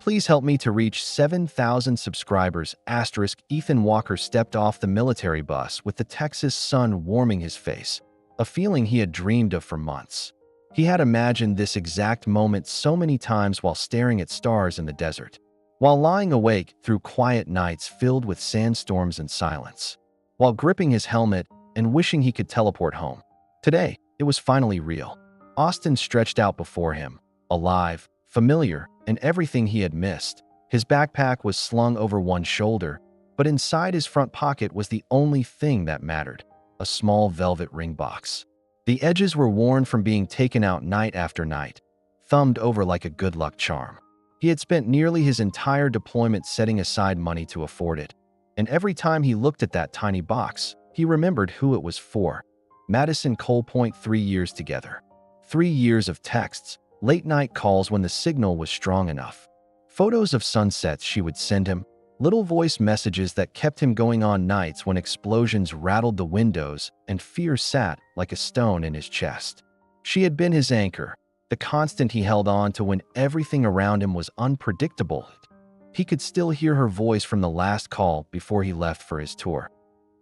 Please help me to reach 7,000 subscribers. Ethan Walker stepped off the military bus with the Texas sun warming his face, a feeling he had dreamed of for months. He had imagined this exact moment so many times while staring at stars in the desert, while lying awake through quiet nights filled with sandstorms and silence, while gripping his helmet and wishing he could teleport home. Today, it was finally real. Austin stretched out before him, alive, familiar, and everything he had missed. His backpack was slung over one shoulder, but inside his front pocket was the only thing that mattered, a small velvet ring box. The edges were worn from being taken out night after night, thumbed over like a good luck charm. He had spent nearly his entire deployment setting aside money to afford it, and every time he looked at that tiny box, he remembered who it was for. Madison Cole. 3 years together. 3 years of texts, late-night calls when the signal was strong enough, photos of sunsets she would send him, little voice messages that kept him going on nights when explosions rattled the windows and fear sat like a stone in his chest. She had been his anchor, the constant he held on to when everything around him was unpredictable. He could still hear her voice from the last call before he left for his tour.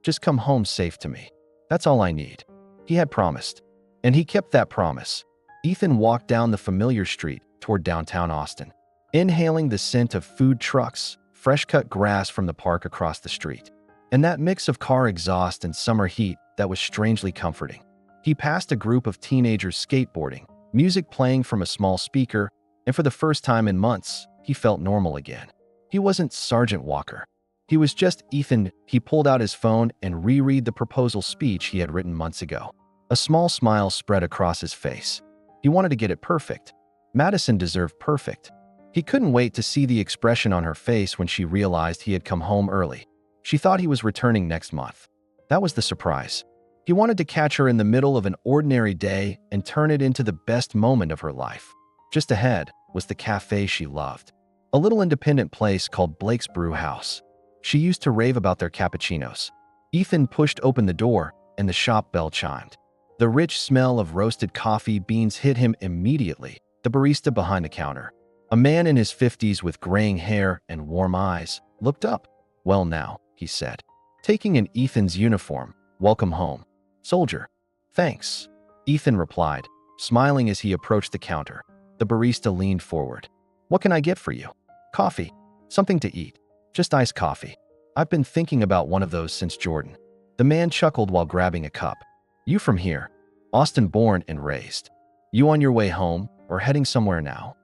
"Just come home safe to me. That's all I need," he had promised. And he kept that promise. Ethan walked down the familiar street toward downtown Austin, inhaling the scent of food trucks, fresh-cut grass from the park across the street, and that mix of car exhaust and summer heat that was strangely comforting. He passed a group of teenagers skateboarding, music playing from a small speaker, and for the first time in months, he felt normal again. He wasn't Sergeant Walker. He was just Ethan. He pulled out his phone and reread the proposal speech he had written months ago. A small smile spread across his face. He wanted to get it perfect. Madison deserved perfect. He couldn't wait to see the expression on her face when she realized he had come home early. She thought he was returning next month. That was the surprise. He wanted to catch her in the middle of an ordinary day and turn it into the best moment of her life. Just ahead was the cafe she loved, a little independent place called Blake's Brew House. She used to rave about their cappuccinos. Ethan pushed open the door and the shop bell chimed. The rich smell of roasted coffee beans hit him immediately. The barista behind the counter, a man in his 50s with graying hair and warm eyes, looked up. "Well now," he said, taking in Ethan's uniform. "Welcome home, soldier." "Thanks," Ethan replied, smiling as he approached the counter. The barista leaned forward. "What can I get for you?" "Coffee. Something to eat. Just iced coffee. I've been thinking about one of those since Jordan." The man chuckled while grabbing a cup. "You from here? Austin born and raised. You on your way home or heading somewhere now?"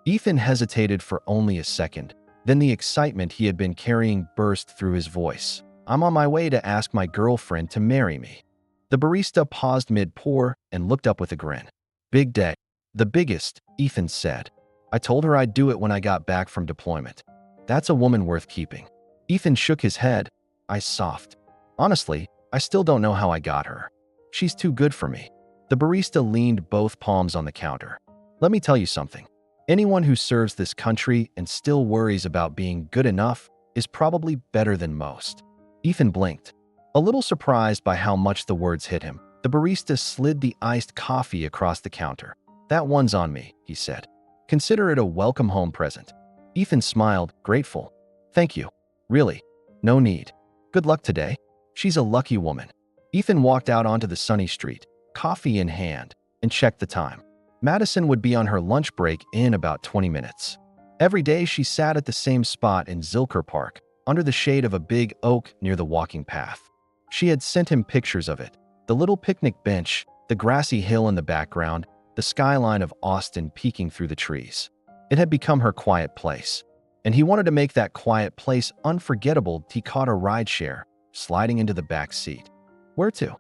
Ethan hesitated for only a second. Then the excitement he had been carrying burst through his voice. "I'm on my way to ask my girlfriend to marry me." The barista paused mid-pour and looked up with a grin. "Big day." "The biggest," Ethan said. "I told her I'd do it when I got back from deployment." "That's a woman worth keeping." Ethan shook his head. "I soft. Honestly, I still don't know how I got her. She's too good for me." The barista leaned both palms on the counter. "Let me tell you something. Anyone who serves this country and still worries about being good enough is probably better than most." Ethan blinked, a little surprised by how much the words hit him. The barista slid the iced coffee across the counter. "That one's on me," he said. "Consider it a welcome home present." Ethan smiled, grateful. "Thank you. Really, no need. Good luck today." "She's a lucky woman." Ethan walked out onto the sunny street, coffee in hand, and checked the time. Madison would be on her lunch break in about 20 minutes. Every day she sat at the same spot in Zilker Park, under the shade of a big oak near the walking path. She had sent him pictures of it, the little picnic bench, the grassy hill in the background, the skyline of Austin peeking through the trees. It had become her quiet place, and he wanted to make that quiet place unforgettable. He caught a rideshare, sliding into the back seat. "Where to?"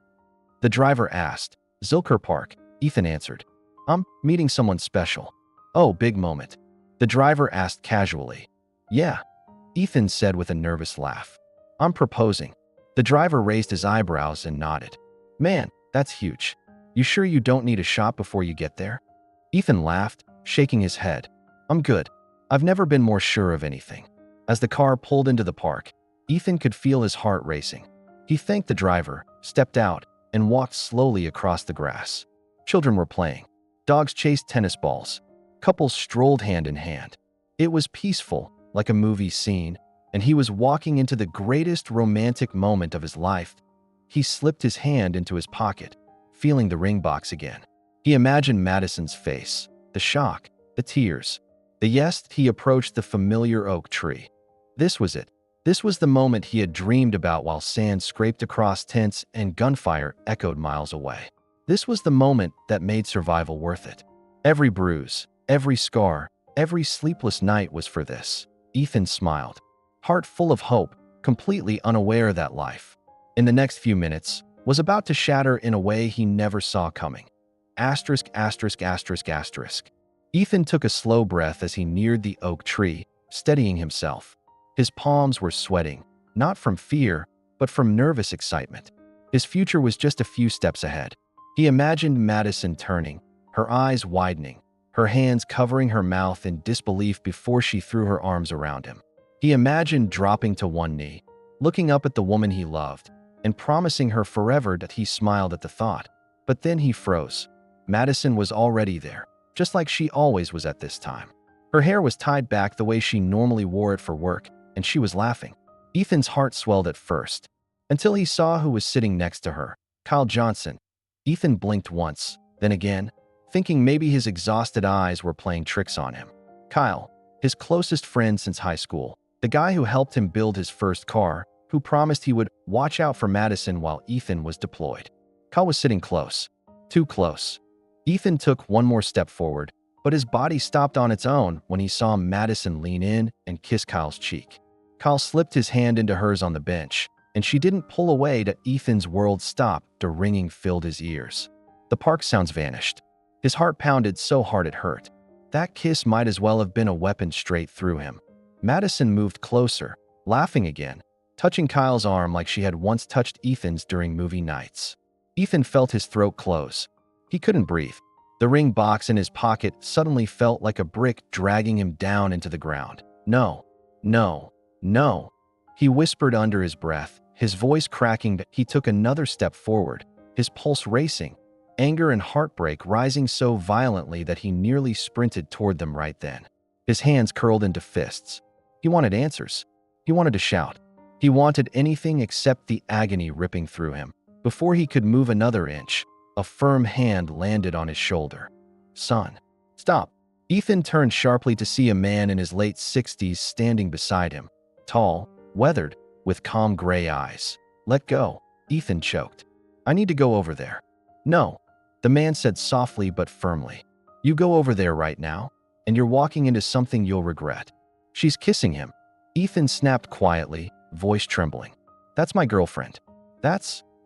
the driver asked. "Zilker Park," Ethan answered. "I'm meeting someone special." "Oh, big moment," the driver asked casually. "Yeah," Ethan said with a nervous laugh. "I'm proposing." The driver raised his eyebrows and nodded. "Man, that's huge. You sure you don't need a shot before you get there?" Ethan laughed, shaking his head. "I'm good. I've never been more sure of anything." As the car pulled into the park, Ethan could feel his heart racing. He thanked the driver, stepped out, and walked slowly across the grass. Children were playing. Dogs chased tennis balls. Couples strolled hand in hand. It was peaceful, like a movie scene, and he was walking into the greatest romantic moment of his life. He slipped his hand into his pocket, feeling the ring box again. He imagined Madison's face, the shock, the tears. Yes, he approached the familiar oak tree. This was it. This was the moment he had dreamed about while sand scraped across tents and gunfire echoed miles away. This was the moment that made survival worth it. Every bruise, every scar, every sleepless night was for this. Ethan smiled, heart full of hope, completely unaware that life, in the next few minutes, was about to shatter in a way he never saw coming. Asterisk, asterisk, asterisk, asterisk. Ethan took a slow breath as he neared the oak tree, steadying himself. His palms were sweating, not from fear, but from nervous excitement. His future was just a few steps ahead. He imagined Madison turning, her eyes widening, her hands covering her mouth in disbelief before she threw her arms around him. He imagined dropping to one knee, looking up at the woman he loved, and promising her forever. That he smiled at the thought. But then he froze. Madison was already there, just like she always was at this time. Her hair was tied back the way she normally wore it for work, and she was laughing. Ethan's heart swelled at first, until he saw who was sitting next to her, Kyle Johnson. Ethan blinked once, then again, thinking maybe his exhausted eyes were playing tricks on him. Kyle, his closest friend since high school, the guy who helped him build his first car, who promised he would watch out for Madison while Ethan was deployed. Kyle was sitting close, too close. Ethan took one more step forward, but his body stopped on its own when he saw Madison lean in and kiss Kyle's cheek. Kyle slipped his hand into hers on the bench, and she didn't pull away. To Ethan's world stopped. The ringing filled his ears. The park sounds vanished. His heart pounded so hard it hurt. That kiss might as well have been a weapon straight through him. Madison moved closer, laughing again, touching Kyle's arm like she had once touched Ethan's during movie nights. Ethan felt his throat close. He couldn't breathe. The ring box in his pocket suddenly felt like a brick dragging him down into the ground. No, no, no, he whispered under his breath, his voice cracking. He took another step forward, his pulse racing, anger and heartbreak rising so violently that he nearly sprinted toward them right then. His hands curled into fists. He wanted answers. He wanted to shout. He wanted anything except the agony ripping through him. Before he could move another inch, a firm hand landed on his shoulder. Son, stop. Ethan turned sharply to see a man in his late 60s standing beside him. Tall, weathered, with calm gray eyes. Let go, Ethan choked. I need to go over there. No, the man said softly but firmly. You go over there right now, and you're walking into something you'll regret. She's kissing him. Ethan snapped quietly, voice trembling. That's my girlfriend.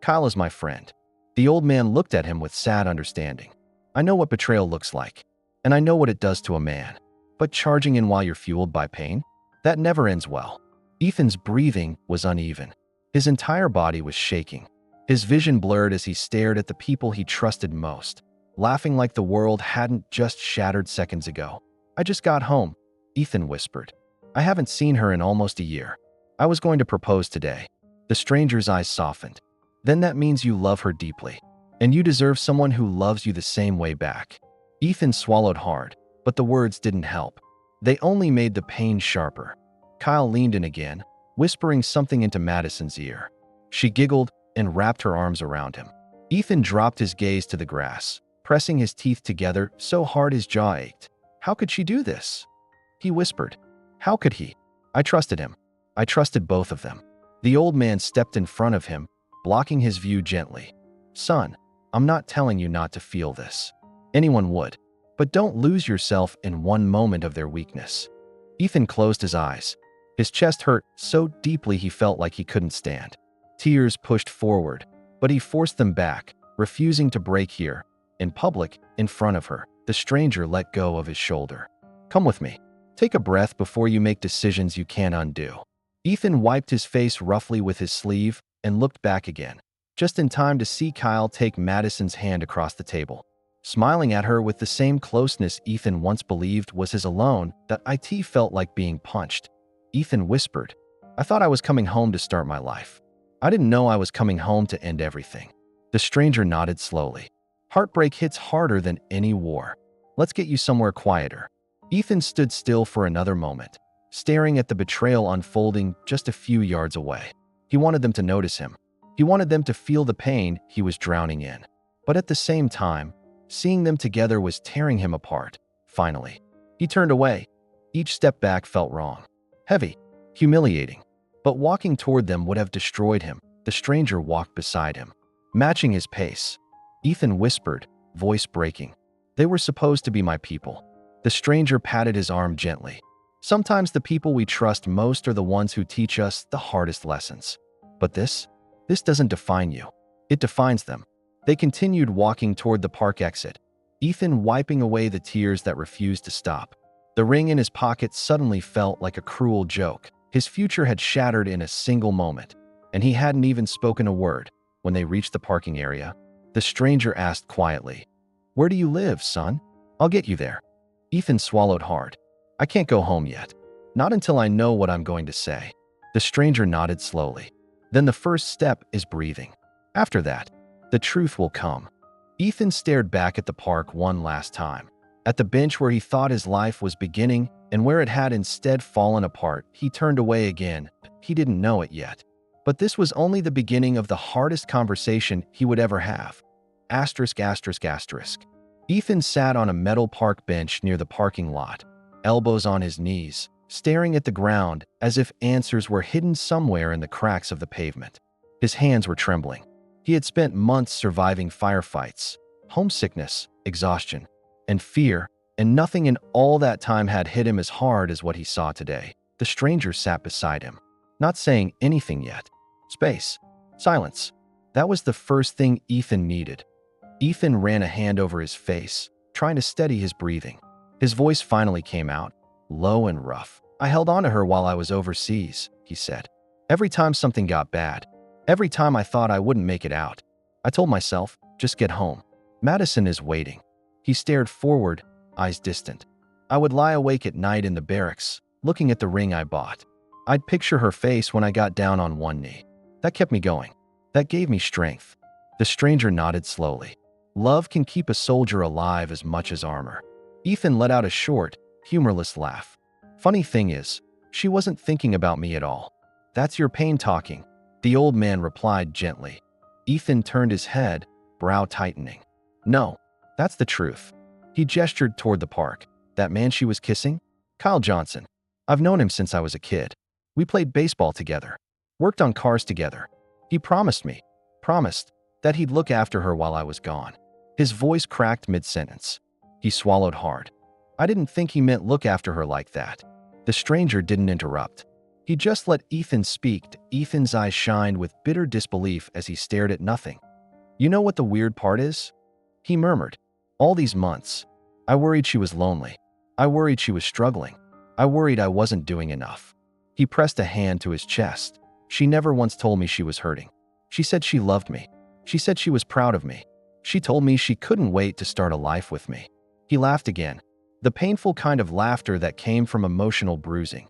Kyle is my friend. The old man looked at him with sad understanding. I know what betrayal looks like, and I know what it does to a man. But charging in while you're fueled by pain? That never ends well. Ethan's breathing was uneven. His entire body was shaking. His vision blurred as he stared at the people he trusted most, laughing like the world hadn't just shattered seconds ago. I just got home, Ethan whispered. I haven't seen her in almost a year. I was going to propose today. The stranger's eyes softened. Then that means you love her deeply, and you deserve someone who loves you the same way back. Ethan swallowed hard, but the words didn't help. They only made the pain sharper. Kyle leaned in again, whispering something into Madison's ear. She giggled and wrapped her arms around him. Ethan dropped his gaze to the grass, pressing his teeth together so hard his jaw ached. How could she do this? He whispered. How could he? I trusted him. I trusted both of them. The old man stepped in front of him, blocking his view gently. Son, I'm not telling you not to feel this. Anyone would. But don't lose yourself in one moment of their weakness. Ethan closed his eyes. His chest hurt so deeply he felt like he couldn't stand. Tears pushed forward, but he forced them back, refusing to break here. In public, in front of her, the stranger let go of his shoulder. Come with me. Take a breath before you make decisions you can't undo. Ethan wiped his face roughly with his sleeve and looked back again, just in time to see Kyle take Madison's hand across the table, smiling at her with the same closeness Ethan once believed was his alone. That it felt like being punched. Ethan whispered, I thought I was coming home to start my life. I didn't know I was coming home to end everything. The stranger nodded slowly. Heartbreak hits harder than any war. Let's get you somewhere quieter. Ethan stood still for another moment, staring at the betrayal unfolding just a few yards away. He wanted them to notice him. He wanted them to feel the pain he was drowning in. But at the same time, seeing them together was tearing him apart. Finally, he turned away. Each step back felt wrong, heavy, humiliating. But walking toward them would have destroyed him. The stranger walked beside him, matching his pace. Ethan whispered, voice breaking, "They were supposed to be my people." The stranger patted his arm gently. Sometimes the people we trust most are the ones who teach us the hardest lessons. But this doesn't define you. It defines them. They continued walking toward the park exit, Ethan wiping away the tears that refused to stop. The ring in his pocket suddenly felt like a cruel joke. His future had shattered in a single moment, and he hadn't even spoken a word. When they reached the parking area, the stranger asked quietly, "Where do you live, son? I'll get you there." Ethan swallowed hard. "I can't go home yet. Not until I know what I'm going to say." The stranger nodded slowly. "Then the first step is breathing. After that, the truth will come." Ethan stared back at the park one last time. At the bench where he thought his life was beginning and where it had instead fallen apart, he turned away again. He didn't know it yet. But this was only the beginning of the hardest conversation he would ever have. Asterisk, asterisk, asterisk. Ethan sat on a metal park bench near the parking lot, elbows on his knees, staring at the ground as if answers were hidden somewhere in the cracks of the pavement. His hands were trembling. He had spent months surviving firefights, homesickness, exhaustion, and fear, and nothing in all that time had hit him as hard as what he saw today. The stranger sat beside him, not saying anything yet. Space. Silence. That was the first thing Ethan needed. Ethan ran a hand over his face, trying to steady his breathing. His voice finally came out, low and rough. "I held on to her while I was overseas," he said. "Every time something got bad, every time I thought I wouldn't make it out, I told myself, just get home. Madison is waiting." He stared forward, eyes distant. "I would lie awake at night in the barracks, looking at the ring I bought. I'd picture her face when I got down on one knee. That kept me going. That gave me strength." The stranger nodded slowly. Love can keep a soldier alive as much as armor. Ethan let out a short, humorless laugh. "Funny thing is, she wasn't thinking about me at all." "That's your pain talking," the old man replied gently. Ethan turned his head, brow tightening. "No, that's the truth." He gestured toward the park. "That man she was kissing? Kyle Johnson. I've known him since I was a kid. We played baseball together, worked on cars together. He promised that he'd look after her while I was gone." His voice cracked mid-sentence. He swallowed hard. "I didn't think he meant look after her like that." The stranger didn't interrupt. He just let Ethan speak. Ethan's eyes shined with bitter disbelief as he stared at nothing. "You know what the weird part is?" he murmured. "All these months, I worried she was lonely. I worried she was struggling. I worried I wasn't doing enough." He pressed a hand to his chest. "She never once told me she was hurting. She said she loved me. She said she was proud of me. She told me she couldn't wait to start a life with me." He laughed again, the painful kind of laughter that came from emotional bruising.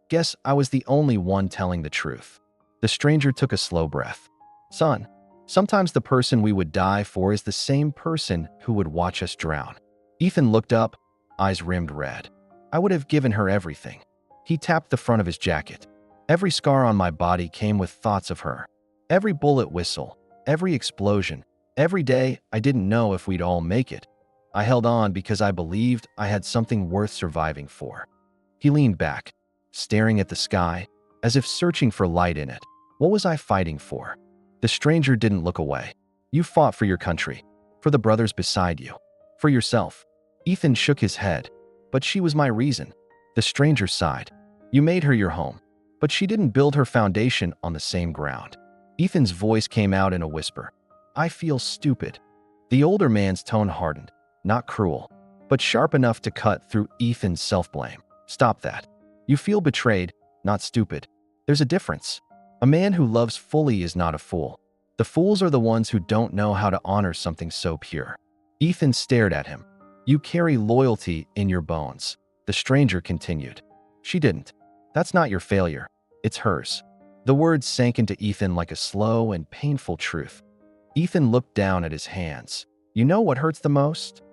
"Guess I was the only one telling the truth." The stranger took a slow breath. "Son, sometimes the person we would die for is the same person who would watch us drown." Ethan looked up, eyes rimmed red. "I would have given her everything." He tapped the front of his jacket. "Every scar on my body came with thoughts of her. Every bullet whistle, every explosion, every day I didn't know if we'd all make it. I held on because I believed I had something worth surviving for." He leaned back, staring at the sky, as if searching for light in it. "What was I fighting for?" The stranger didn't look away. "You fought for your country, for the brothers beside you, for yourself." Ethan shook his head. "But she was my reason." The stranger sighed. "You made her your home, but she didn't build her foundation on the same ground." Ethan's voice came out in a whisper. "I feel stupid." The older man's tone hardened, not cruel, but sharp enough to cut through Ethan's self-blame. "Stop that. You feel betrayed, not stupid. There's a difference. A man who loves fully is not a fool. The fools are the ones who don't know how to honor something so pure." Ethan stared at him. "You carry loyalty in your bones." The stranger continued. "She didn't. That's not your failure. It's hers." The words sank into Ethan like a slow and painful truth. Ethan looked down at his hands. "You know what hurts the most?"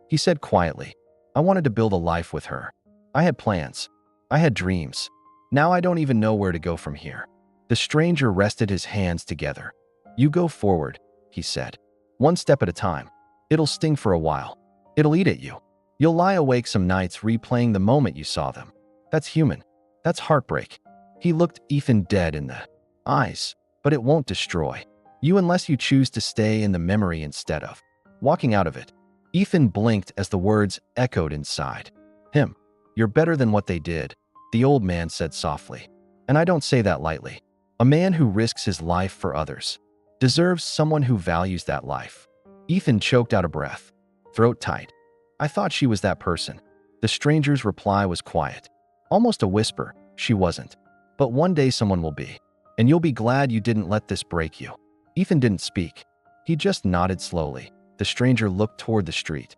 he said quietly. "I wanted to build a life with her. I had plans. I had dreams. Now I don't even know where to go from here." The stranger rested his hands together. "You go forward," he said. "One step at a time. It'll sting for a while. It'll eat at you. You'll lie awake some nights replaying the moment you saw them. That's human. That's heartbreak." He looked Ethan dead in the eyes. "But it won't destroy you unless you choose to stay in the memory instead of walking out of it." Ethan blinked as the words echoed inside him. "You're better than what they did," the old man said softly. "And I don't say that lightly. A man who risks his life for others deserves someone who values that life." Ethan choked out a breath, throat tight. "I thought she was that person." The stranger's reply was quiet, almost a whisper. "She wasn't. But one day someone will be. And you'll be glad you didn't let this break you." Ethan didn't speak. He just nodded slowly. The stranger looked toward the street.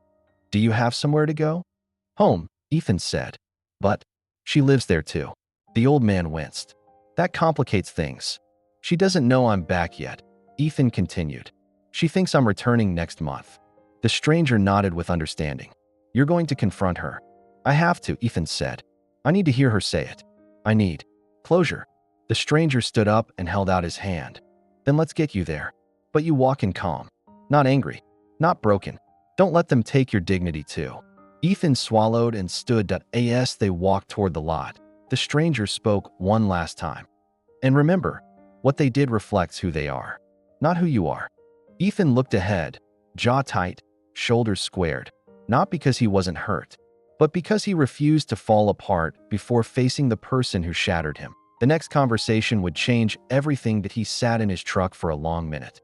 "Do you have somewhere to go?" "Home," Ethan said. "But she lives there too." The old man winced. "That complicates things." "She doesn't know I'm back yet," Ethan continued. "She thinks I'm returning next month." The stranger nodded with understanding. "You're going to confront her." "I have to," Ethan said. "I need to hear her say it. I need closure." The stranger stood up and held out his hand. "Then let's get you there. But you walk in calm. Not angry. Not broken. Don't let them take your dignity too." Ethan swallowed and stood as they walked toward the lot. The stranger spoke one last time. "And remember, what they did reflects who they are, not who you are." Ethan looked ahead, jaw tight, shoulders squared, not because he wasn't hurt, but because he refused to fall apart before facing the person who shattered him. The next conversation would change everything. That he sat in his truck for a long minute,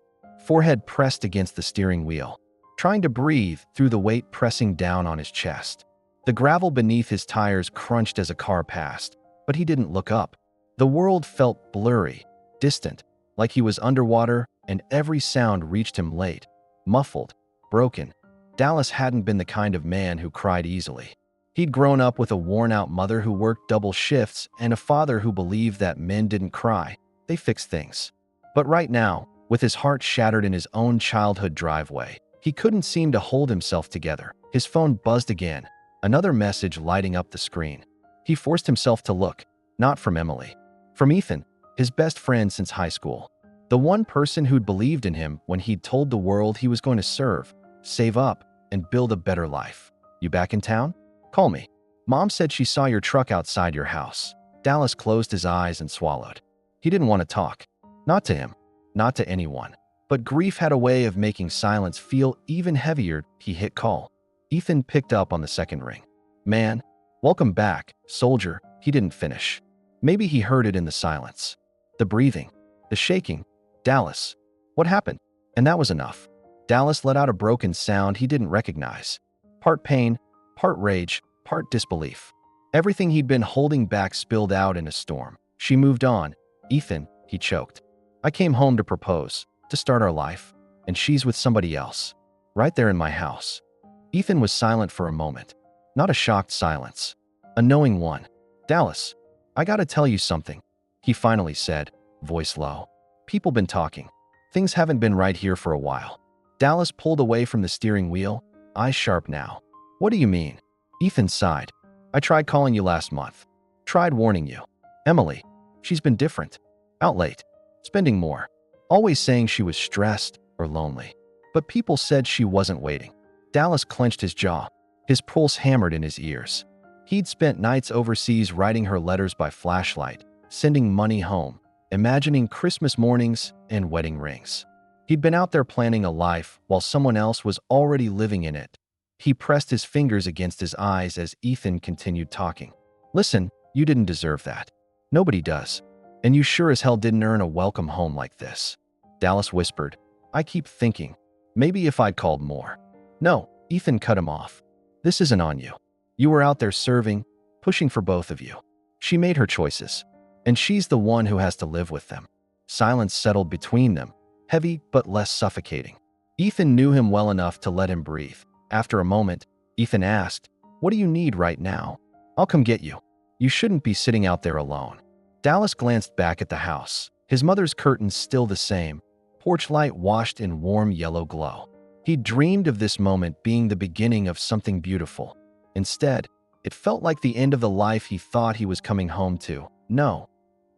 forehead pressed against the steering wheel, trying to breathe through the weight pressing down on his chest. The gravel beneath his tires crunched as a car passed, but he didn't look up. The world felt blurry, distant, like he was underwater, and every sound reached him late, muffled, broken. Dallas hadn't been the kind of man who cried easily. He'd grown up with a worn-out mother who worked double shifts and a father who believed that men didn't cry, they fixed things. But right now, with his heart shattered in his own childhood driveway, he couldn't seem to hold himself together. His phone buzzed again, another message lighting up the screen. He forced himself to look, not from Emily, from Ethan, his best friend since high school. The one person who'd believed in him when he'd told the world he was going to serve, save up, and build a better life. "You back in town? Call me. Mom said she saw your truck outside your house." Dallas closed his eyes and swallowed. He didn't want to talk. Not to him. Not to anyone. But grief had a way of making silence feel even heavier. He hit call. Ethan picked up on the second ring. "Man, welcome back, soldier." He didn't finish. Maybe he heard it in the silence. The breathing. The shaking. "Dallas, what happened?" And that was enough. Dallas let out a broken sound he didn't recognize. Part pain, part rage, part disbelief. Everything he'd been holding back spilled out in a storm. "She moved on. Ethan," he choked. "I came home to propose, to start our life, and she's with somebody else. Right there in my house." Ethan was silent for a moment. Not a shocked silence. A knowing one. "Dallas, I gotta tell you something," he finally said, voice low. "People been talking. Things haven't been right here for a while." Dallas pulled away from the steering wheel, eyes sharp now. "What do you mean?" Ethan sighed. "I tried calling you last month. Tried warning you. Emily, she's been different. Out late. Spending more. Always saying she was stressed or lonely. But people said she wasn't waiting." Dallas clenched his jaw. His pulse hammered in his ears. He'd spent nights overseas writing her letters by flashlight, sending money home, imagining Christmas mornings and wedding rings. He'd been out there planning a life while someone else was already living in it. He pressed his fingers against his eyes as Ethan continued talking. "Listen, you didn't deserve that. Nobody does. And you sure as hell didn't earn a welcome home like this." Dallas whispered. "I keep thinking, maybe if I'd called more." "No," Ethan cut him off. "This isn't on you. You were out there serving, pushing for both of you. She made her choices, and she's the one who has to live with them." Silence settled between them, heavy but less suffocating. Ethan knew him well enough to let him breathe. After a moment, Ethan asked, "What do you need right now? I'll come get you. You shouldn't be sitting out there alone." Dallas glanced back at the house, his mother's curtains still the same, porch light washed in warm yellow glow. He dreamed of this moment being the beginning of something beautiful. Instead, It felt like the end of the life he thought he was coming home to. No,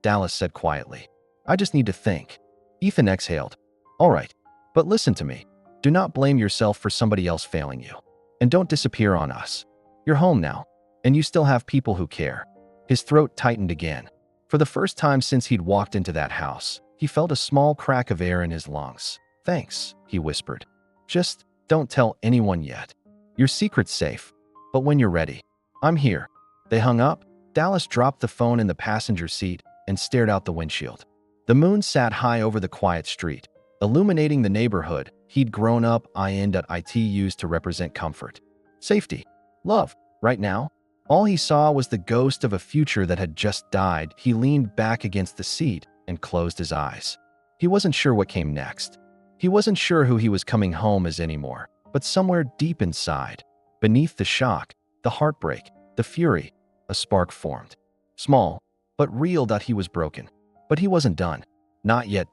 Dallas said quietly. I just need to think. Ethan exhaled. All right, but listen to me. Do not blame yourself for somebody else failing you. And don't disappear on us. You're home now, and you still have people who care. His throat tightened again. For the first time since he'd walked into that house, he felt a small crack of air in his lungs. Thanks, he whispered. Just don't tell anyone yet. Your secret's safe, but when you're ready, I'm here. They hung up. Dallas dropped the phone in the passenger seat and stared out the windshield. The moon sat high over the quiet street, illuminating the neighborhood he'd grown up in. Used to represent comfort, safety, love. Right now, all he saw was the ghost of a future that had just died. He leaned back against the seat and closed his eyes. He wasn't sure what came next. He wasn't sure who he was coming home as anymore, but somewhere deep inside, beneath the shock, the heartbreak, the fury, a spark formed. Small, but real. He was broken. But he wasn't done. Not yet.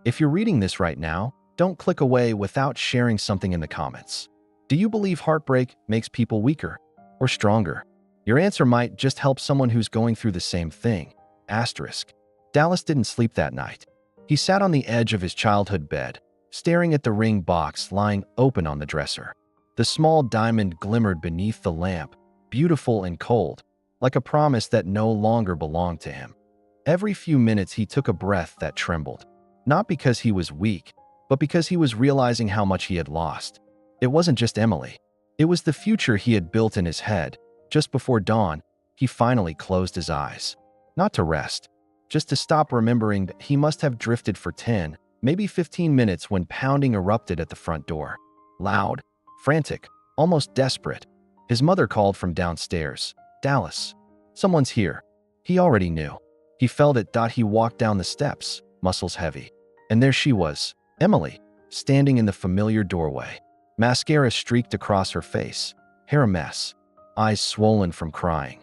If you're reading this right now, don't click away without sharing something in the comments. Do you believe heartbreak makes people weaker or stronger? Your answer might just help someone who's going through the same thing. Asterisk. Dallas didn't sleep that night. He sat on the edge of his childhood bed, staring at the ring box lying open on the dresser. The small diamond glimmered beneath the lamp, beautiful and cold, like a promise that no longer belonged to him. Every few minutes he took a breath that trembled, not because he was weak, but because he was realizing how much he had lost. It wasn't just Emily. It was the future he had built in his head. Just before dawn, he finally closed his eyes. Not to rest, just to stop remembering that he must have drifted for 10, maybe 15 minutes when pounding erupted at the front door. Loud, frantic, almost desperate. His mother called from downstairs. Dallas, someone's here. He already knew. He felt it. He walked down the steps, muscles heavy. And there she was, Emily, standing in the familiar doorway. Mascara streaked across her face, hair a mess, eyes swollen from crying.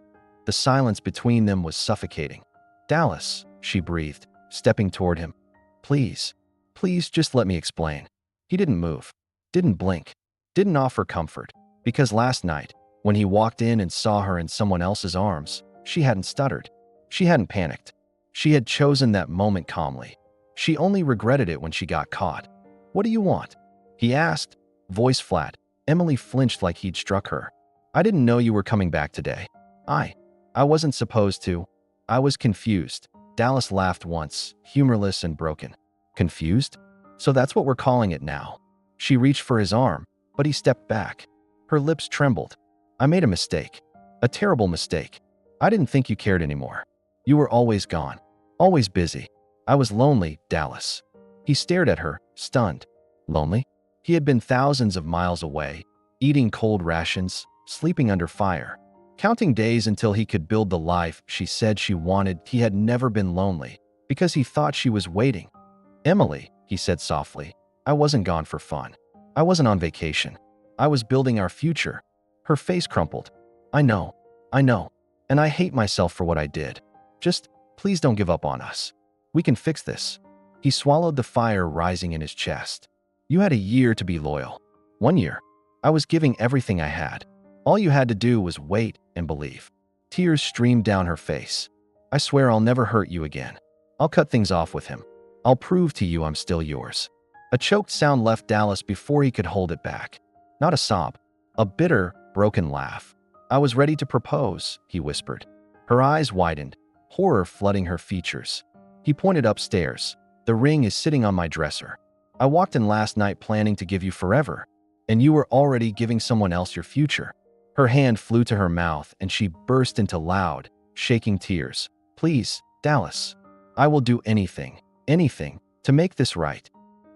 The silence between them was suffocating. Dallas, she breathed, stepping toward him. Please, please just let me explain. He didn't move, didn't blink, didn't offer comfort, because last night, when he walked in and saw her in someone else's arms, she hadn't stuttered. She hadn't panicked. She had chosen that moment calmly. She only regretted it when she got caught. What do you want? He asked, voice flat. Emily flinched like he'd struck her. I didn't know you were coming back today. I wasn't supposed to. I was confused. Dallas laughed once, humorless and broken. Confused? So that's what we're calling it now. She reached for his arm, but he stepped back. Her lips trembled. I made a mistake. A terrible mistake. I didn't think you cared anymore. You were always gone. Always busy. I was lonely, Dallas. He stared at her, stunned. Lonely? He had been thousands of miles away, eating cold rations, sleeping under fire, counting days until he could build the life she said she wanted. He had never been lonely, because he thought she was waiting. Emily, he said softly, I wasn't gone for fun. I wasn't on vacation. I was building our future. Her face crumpled. I know. And I hate myself for what I did. Just, please don't give up on us. We can fix this. He swallowed the fire rising in his chest. You had a year to be loyal. 1 year. I was giving everything I had. All you had to do was wait and believe. Tears streamed down her face. I swear I'll never hurt you again. I'll cut things off with him. I'll prove to you I'm still yours. A choked sound left Dallas before he could hold it back. Not a sob. A bitter, broken laugh. I was ready to propose, he whispered. Her eyes widened, horror flooding her features. He pointed upstairs. The ring is sitting on my dresser. I walked in last night planning to give you forever, and you were already giving someone else your future. Her hand flew to her mouth and she burst into loud, shaking tears. Please, Dallas, I will do anything, to make this right.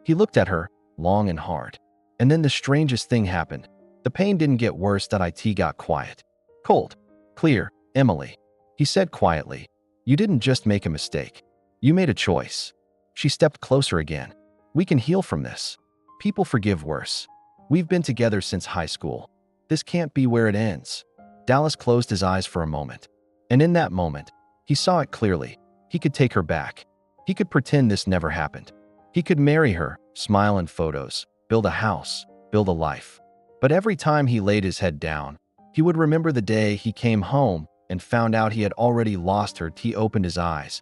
He looked at her, long and hard. And then the strangest thing happened. The pain didn't get worse. It got quiet. Cold. Clear. Emily, he said quietly, you didn't just make a mistake. You made a choice. She stepped closer again. We can heal from this. People forgive worse. We've been together since high school. This can't be where it ends. Dallas closed his eyes for a moment. And in that moment, he saw it clearly. He could take her back. He could pretend this never happened. He could marry her, smile in photos, build a house, build a life. But every time he laid his head down, He would remember the day he came home and found out he had already lost her. He opened his eyes.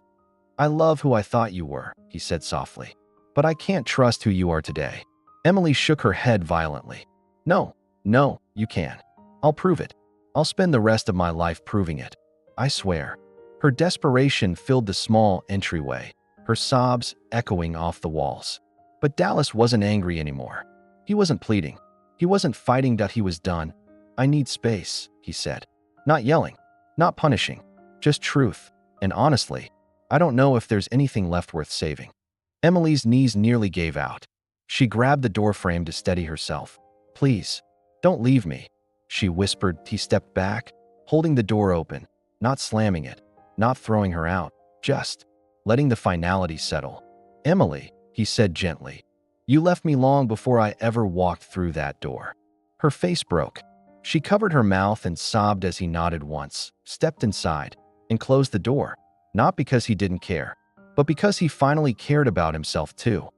"I love who I thought you were," he said softly. "But I can't trust who you are today." Emily shook her head violently. "No, no, you can. I'll prove it. I'll spend the rest of my life proving it. I swear." Her desperation filled the small entryway, her sobs echoing off the walls. But Dallas wasn't angry anymore. He wasn't pleading. He wasn't fighting that he was done. "I need space," he said. Not yelling, not punishing, just truth. And honestly, I don't know if there's anything left worth saving. Emily's knees nearly gave out. She grabbed the doorframe to steady herself. "Please, don't leave me," she whispered. He stepped back, holding the door open, not slamming it, not throwing her out, just letting the finality settle. "Emily," he said gently, "you left me long before I ever walked through that door." Her face broke. She covered her mouth and sobbed as he nodded once, stepped inside, and closed the door, not because he didn't care, but because he finally cared about himself too.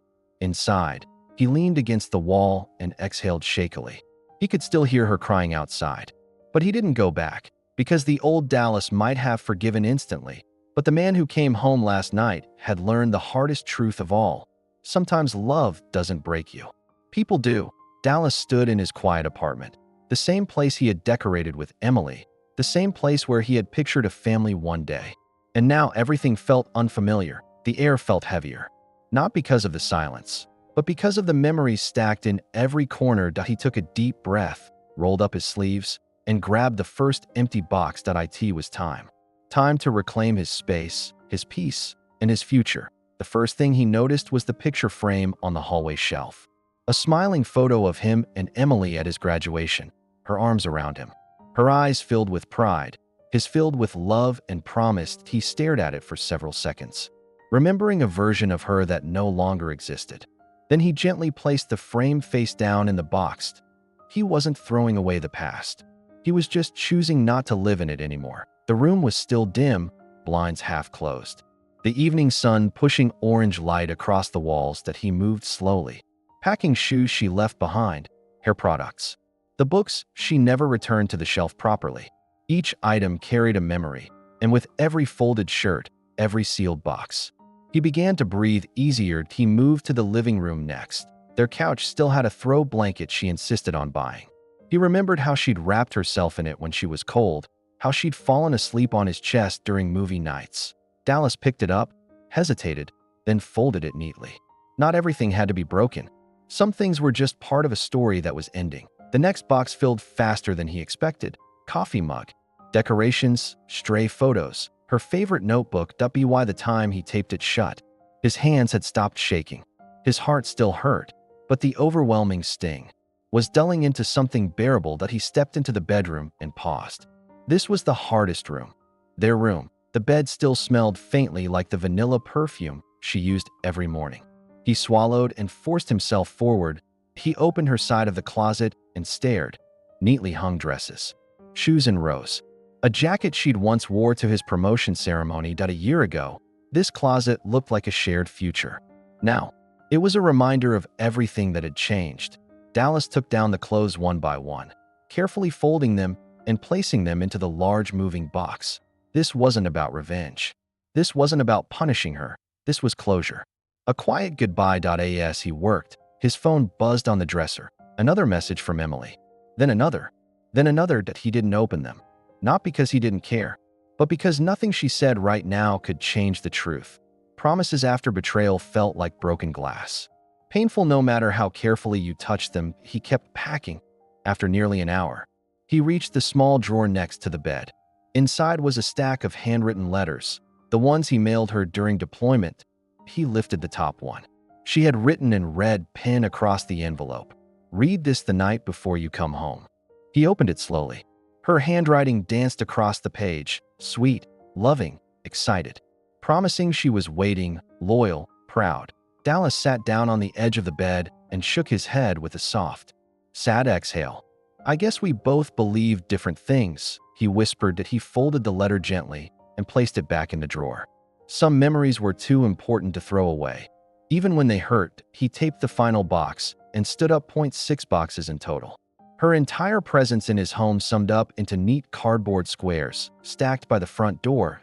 Inside, he leaned against the wall and exhaled shakily. He could still hear her crying outside. But he didn't go back, because the old Dallas might have forgiven instantly. But the man who came home last night had learned the hardest truth of all. Sometimes love doesn't break you. People do. Dallas stood in his quiet apartment, the same place he had decorated with Emily, the same place where he had pictured a family one day. And now everything felt unfamiliar. The air felt heavier. Not because of the silence, but because of the memories stacked in every corner. He took a deep breath, rolled up his sleeves, and grabbed the first empty box. It was time. Time to reclaim his space, his peace, and his future. The first thing he noticed was the picture frame on the hallway shelf. A smiling photo of him and Emily at his graduation, her arms around him, her eyes filled with pride, his filled with love and promise. He stared at it for several seconds, remembering a version of her that no longer existed. Then he gently placed the frame face down in the box. He wasn't throwing away the past. He was just choosing not to live in it anymore. The room was still dim, blinds half closed. The evening sun pushing orange light across the walls. He moved slowly, packing shoes she left behind, hair products. The books she never returned to the shelf properly. Each item carried a memory, and with every folded shirt, every sealed box, he began to breathe easier. He moved to the living room next. Their couch still had a throw blanket she insisted on buying. He remembered how she'd wrapped herself in it when she was cold, how she'd fallen asleep on his chest during movie nights. Dallas picked it up, hesitated, then folded it neatly. Not everything had to be broken. Some things were just part of a story that was ending. The next box filled faster than he expected. Coffee mug, decorations, stray photos, her favorite notebook. By the time he taped it shut, his hands had stopped shaking. His heart still hurt, but the overwhelming sting was dulling into something bearable. He stepped into the bedroom and paused. This was the hardest room. Their room. The bed still smelled faintly like the vanilla perfume she used every morning. He swallowed and forced himself forward. He opened her side of the closet and stared. Neatly hung dresses, shoes in rows, a jacket she'd once wore to his promotion ceremony. A year ago, this closet looked like a shared future. Now, it was a reminder of everything that had changed. Dallas took down the clothes one by one, carefully folding them and placing them into the large moving box. This wasn't about revenge. This wasn't about punishing her. This was closure. A quiet goodbye. As he worked, his phone buzzed on the dresser. Another message from Emily. Then another. Then another. He didn't open them. Not because he didn't care, but because nothing she said right now could change the truth. Promises after betrayal felt like broken glass. Painful no matter how carefully you touched them. He kept packing. After nearly an hour, he reached the small drawer next to the bed. Inside was a stack of handwritten letters, the ones he mailed her during deployment. He lifted the top one. She had written in red pen across the envelope, "Read this the night before you come home." He opened it slowly. Her handwriting danced across the page, sweet, loving, excited, promising she was waiting, loyal, proud. Dallas sat down on the edge of the bed and shook his head with a soft, sad exhale. "I guess we both believe different things," he whispered. He folded the letter gently and placed it back in the drawer. Some memories were too important to throw away. Even when they hurt, he taped the final box and stood up. 6 boxes in total. Her entire presence in his home summed up into neat cardboard squares, stacked by the front door.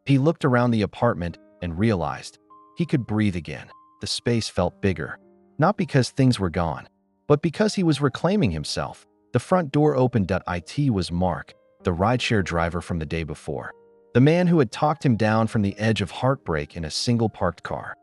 He looked around the apartment and realized he could breathe again. The space felt bigger, not because things were gone, but because he was reclaiming himself. The front door opened. It was Mark, the rideshare driver from the day before. The man who had talked him down from the edge of heartbreak in a single parked car.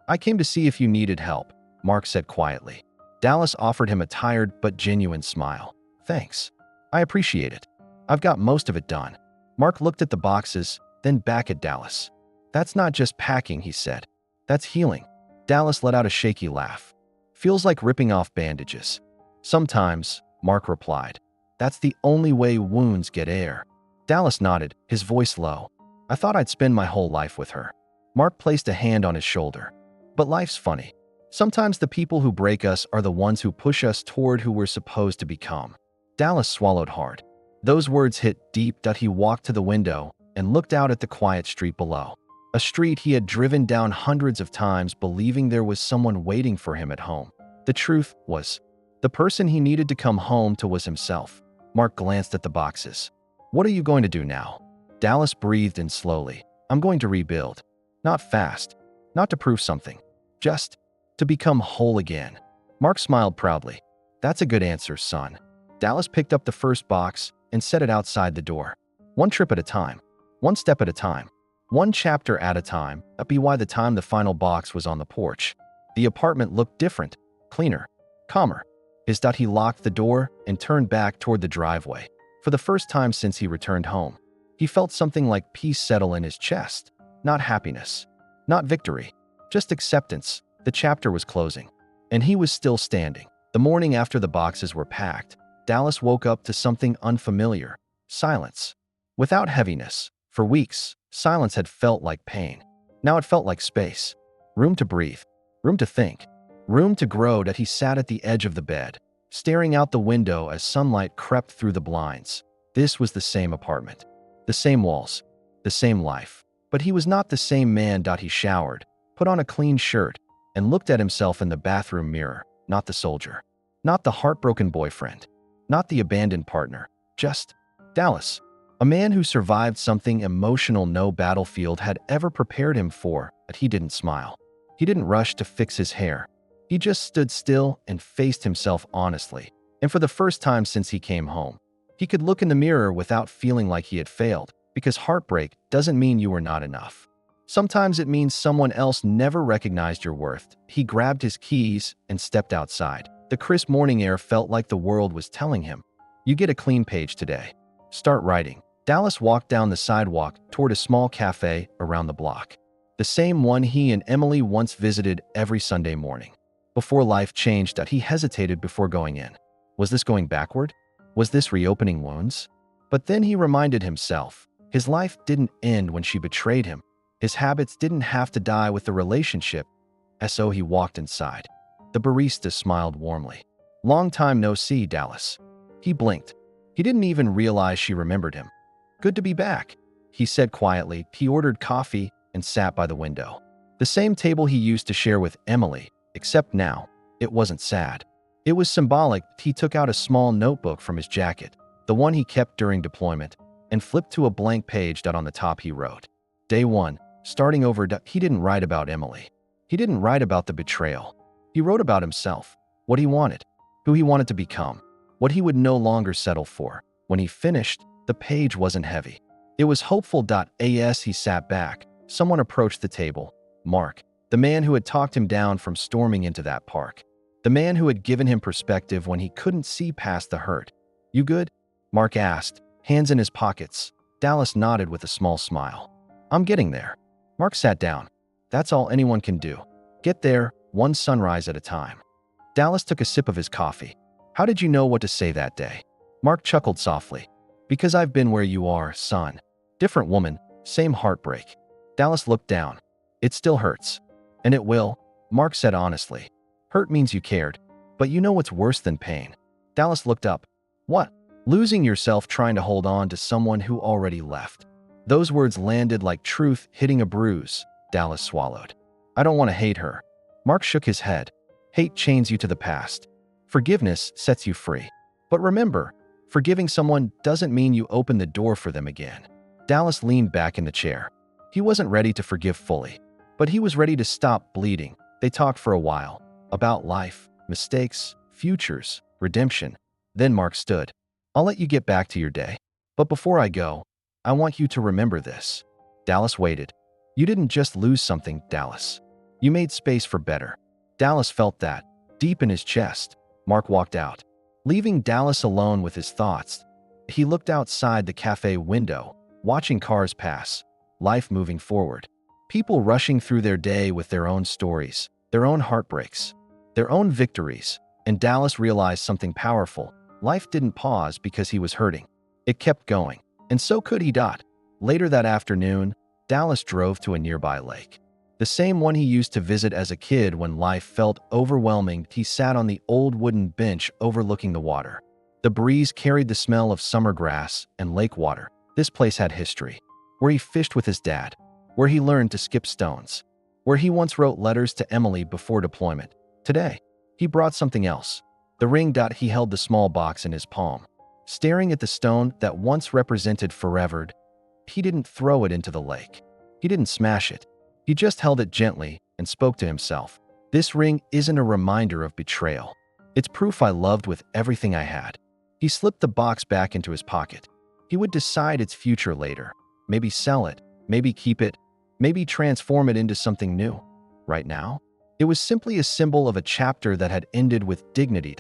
"I came to see if you needed help," Mark said quietly. Dallas offered him a tired but genuine smile. "Thanks. I appreciate it. I've got most of it done." Mark looked at the boxes, then back at Dallas. "That's not just packing," he said. "That's healing." Dallas let out a shaky laugh. "Feels like ripping off bandages." "Sometimes," Mark replied. "That's the only way wounds get air." Dallas nodded, his voice low. "I thought I'd spend my whole life with her." Mark placed a hand on his shoulder. "But life's funny. Sometimes the people who break us are the ones who push us toward who we're supposed to become." Dallas swallowed hard. Those words hit deep. He walked to the window and looked out at the quiet street below. A street he had driven down hundreds of times, believing there was someone waiting for him at home. The truth was, the person he needed to come home to was himself. Mark glanced at the boxes. "What are you going to do now?" Dallas breathed in slowly. "I'm going to rebuild. Not fast. Not to prove something. Just to become whole again." Mark smiled proudly. "That's a good answer, son." Dallas picked up the first box and set it outside the door. One trip at a time. One step at a time. One chapter at a time. By the time the final box was on the porch, the apartment looked different, cleaner, calmer. He locked the door and turned back toward the driveway. For the first time since he returned home, he felt something like peace settle in his chest. Not happiness, not victory, just acceptance. The chapter was closing, and he was still standing. The morning after the boxes were packed, Dallas woke up to something unfamiliar. Silence. Without heaviness. For weeks, silence had felt like pain. Now it felt like space. Room to breathe. Room to think. Room to grow. He sat at the edge of the bed, staring out the window as sunlight crept through the blinds. This was the same apartment. The same walls. The same life. But he was not the same man. He showered, put on a clean shirt, and looked at himself in the bathroom mirror. Not the soldier. Not the heartbroken boyfriend. Not the abandoned partner. Just Dallas. A man who survived something emotional no battlefield had ever prepared him for. But he didn't smile. He didn't rush to fix his hair. He just stood still and faced himself honestly. And for the first time since he came home, he could look in the mirror without feeling like he had failed. Because heartbreak doesn't mean you were not enough. Sometimes it means someone else never recognized your worth. He grabbed his keys and stepped outside. The crisp morning air felt like the world was telling him, "You get a clean page today. Start writing." Dallas walked down the sidewalk toward a small cafe around the block. The same one he and Emily once visited every Sunday morning. Before life changed, he hesitated before going in. Was this going backward? Was this reopening wounds? But then he reminded himself, his life didn't end when she betrayed him. His habits didn't have to die with the relationship. So he walked inside. The barista smiled warmly. "Long time no see, Dallas." He blinked. He didn't even realize she remembered him. "Good to be back," he said quietly. He ordered coffee and sat by the window. The same table he used to share with Emily, except now, it wasn't sad. It was symbolic. He took out a small notebook from his jacket, the one he kept during deployment, and flipped to a blank page. On the top he wrote, "Day 1, starting over." He didn't write about Emily. He didn't write about the betrayal. He wrote about himself, what he wanted, who he wanted to become, what he would no longer settle for. When he finished, the page wasn't heavy. It was hopeful. As he sat back, someone approached the table. Mark, the man who had talked him down from storming into that park. The man who had given him perspective when he couldn't see past the hurt. "You good?" Mark asked, hands in his pockets. Dallas nodded with a small smile. "I'm getting there." Mark sat down. "That's all anyone can do. Get there, one sunrise at a time." Dallas took a sip of his coffee. "How did you know what to say that day?" Mark chuckled softly. "Because I've been where you are, son. Different woman, same heartbreak." Dallas looked down. "It still hurts." "And it will," Mark said honestly. "Hurt means you cared. But you know what's worse than pain?" Dallas looked up. "What?" "Losing yourself trying to hold on to someone who already left." Those words landed like truth hitting a bruise. Dallas swallowed. "I don't want to hate her." Mark shook his head. "Hate chains you to the past. Forgiveness sets you free." But remember, forgiving someone doesn't mean you open the door for them again. Dallas leaned back in the chair. He wasn't ready to forgive fully, but he was ready to stop bleeding. They talked for a while, about life, mistakes, futures, redemption. Then Mark stood. I'll let you get back to your day. But before I go, I want you to remember this. Dallas waited. You didn't just lose something, Dallas. You made space for better. Dallas felt that, deep in his chest. Mark walked out, leaving Dallas alone with his thoughts. He looked outside the cafe window, watching cars pass, life moving forward. People rushing through their day with their own stories, their own heartbreaks, their own victories. And Dallas realized something powerful. Life didn't pause because he was hurting. It kept going. And so could he. Later that afternoon, Dallas drove to a nearby lake. The same one he used to visit as a kid when life felt overwhelming. He sat on the old wooden bench overlooking the water. The breeze carried the smell of summer grass and lake water. This place had history. Where he fished with his dad. Where he learned to skip stones. Where he once wrote letters to Emily before deployment. Today, he brought something else. The ring. He held the small box in his palm, staring at the stone that once represented forever. He didn't throw it into the lake. He didn't smash it. He just held it gently and spoke to himself. This ring isn't a reminder of betrayal. It's proof I loved with everything I had. He slipped the box back into his pocket. He would decide its future later. Maybe sell it, maybe keep it, maybe transform it into something new. Right now, it was simply a symbol of a chapter that had ended with dignity.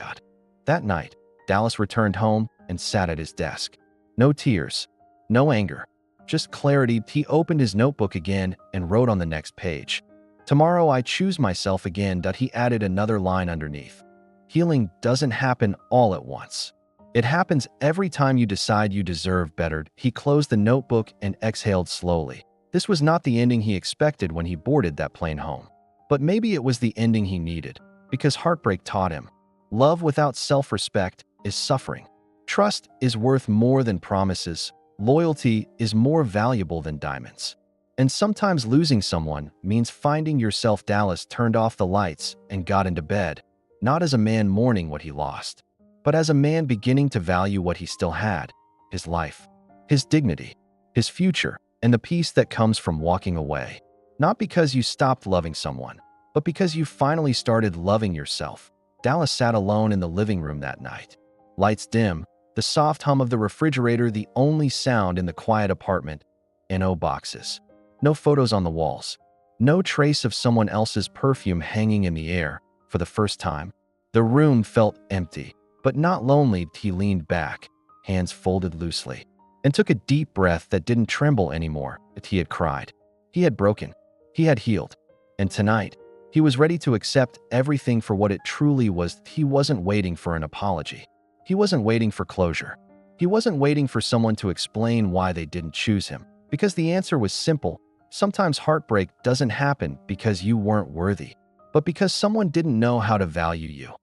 That night, Dallas returned home and sat at his desk. No tears, no anger, just clarity. He opened his notebook again and wrote on the next page. Tomorrow I choose myself again. He added another line underneath. Healing doesn't happen all at once. It happens every time you decide you deserve better. He closed the notebook and exhaled slowly. This was not the ending he expected when he boarded that plane home. But maybe it was the ending he needed, because heartbreak taught him. Love without self-respect is suffering. Trust is worth more than promises. Loyalty is more valuable than diamonds. And sometimes losing someone means finding yourself. Dallas turned off the lights and got into bed, not as a man mourning what he lost, but as a man beginning to value what he still had: his life, his dignity, his future, and the peace that comes from walking away. Not because you stopped loving someone, but because you finally started loving yourself. Dallas sat alone in the living room that night. Lights dim, the soft hum of the refrigerator the only sound in the quiet apartment. No boxes, no photos on the walls, no trace of someone else's perfume hanging in the air. For the first time, the room felt empty, but not lonely. He leaned back, hands folded loosely, and took a deep breath that didn't tremble anymore. He had cried. He had broken. He had healed. And tonight, he was ready to accept everything for what it truly was. He wasn't waiting for an apology. He wasn't waiting for closure. He wasn't waiting for someone to explain why they didn't choose him, because the answer was simple. Sometimes heartbreak doesn't happen because you weren't worthy, but because someone didn't know how to value you.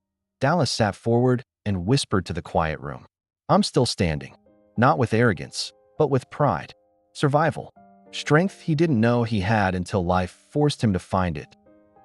Dallas sat forward and whispered to the quiet room. I'm still standing, not with arrogance, but with pride, survival, strength he didn't know he had until life forced him to find it.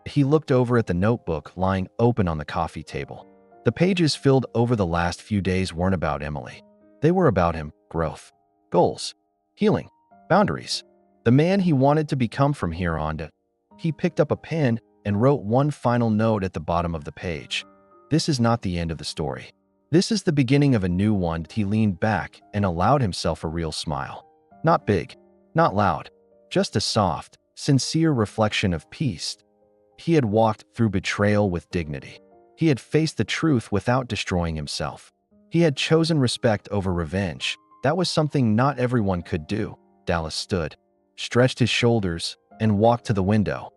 He looked over at the notebook lying open on the coffee table. The pages filled over the last few days weren't about Emily. They were about him: growth, goals, healing, boundaries, the man he wanted to become from here on. He picked up a pen and wrote one final note at the bottom of the page. This is not the end of the story. This is the beginning of a new one. He leaned back and allowed himself a real smile. Not big, not loud, just a soft, sincere reflection of peace. He had walked through betrayal with dignity. He had faced the truth without destroying himself. He had chosen respect over revenge. That was something not everyone could do. Dallas stood, stretched his shoulders, and walked to the window.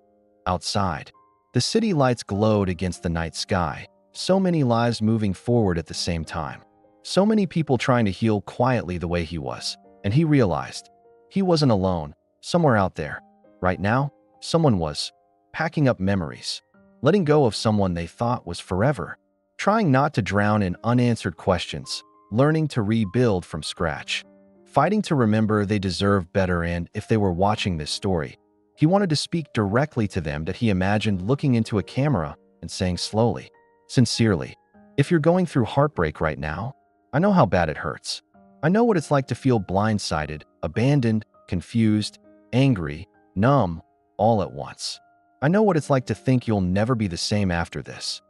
Outside, the city lights glowed against the night sky. So many lives moving forward at the same time. So many people trying to heal quietly the way he was. And he realized he wasn't alone. Somewhere out there, right now, someone was packing up memories, letting go of someone they thought was forever, trying not to drown in unanswered questions, learning to rebuild from scratch, fighting to remember they deserve better. And if they were watching this story, he wanted to speak directly to them. That he imagined looking into a camera and saying slowly, sincerely, if you're going through heartbreak right now, I know how bad it hurts. I know what it's like to feel blindsided, abandoned, confused, angry, numb, all at once. I know what it's like to think you'll never be the same after this."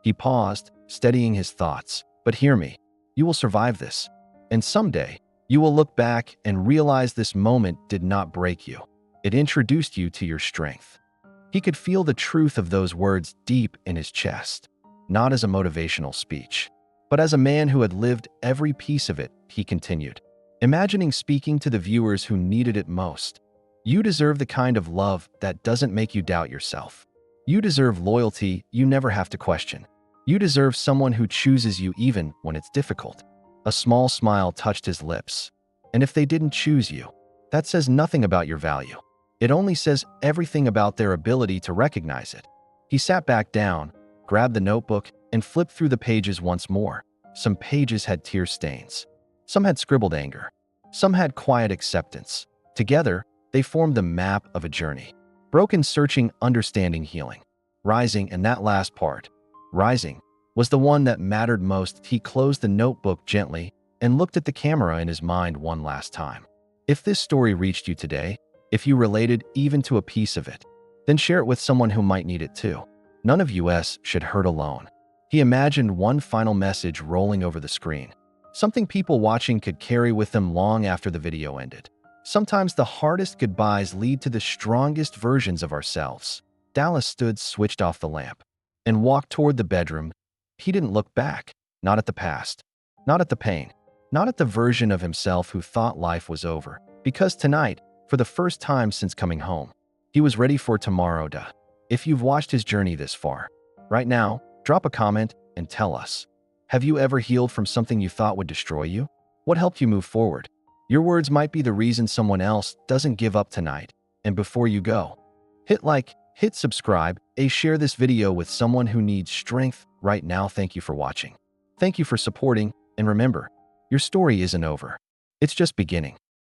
He paused, steadying his thoughts. "But hear me. You will survive this. And someday, you will look back and realize this moment did not break you. It introduced you to your strength." He could feel the truth of those words deep in his chest, not as a motivational speech, but as a man who had lived every piece of it. He continued, imagining speaking to the viewers who needed it most. "You deserve the kind of love that doesn't make you doubt yourself. You deserve loyalty you never have to question. You deserve someone who chooses you even when it's difficult." A small smile touched his lips. "And if they didn't choose you, that says nothing about your value. It only says everything about their ability to recognize it." He sat back down, grabbed the notebook, and flipped through the pages once more. Some pages had tear stains. Some had scribbled anger. Some had quiet acceptance. Together, they formed the map of a journey. Broken, searching, understanding, healing. Rising, and that last part, rising, was the one that mattered most. He closed the notebook gently and looked at the camera in his mind one last time. If this story reached you today, if you related even to a piece of it, then share it with someone who might need it too. None of us should hurt alone. He imagined one final message rolling over the screen, something people watching could carry with them long after the video ended. Sometimes the hardest goodbyes lead to the strongest versions of ourselves. Dallas stood, switched off the lamp, and walked toward the bedroom. He didn't look back, not at the past, not at the pain, not at the version of himself who thought life was over, because tonight, for the first time since coming home, he was ready for tomorrow. If you've watched his journey this far, right now, drop a comment and tell us. Have you ever healed from something you thought would destroy you? What helped you move forward? Your words might be the reason someone else doesn't give up tonight. And before you go, hit like, hit subscribe, and share this video with someone who needs strength right now. Thank you for watching. Thank you for supporting, and remember, your story isn't over. It's just beginning.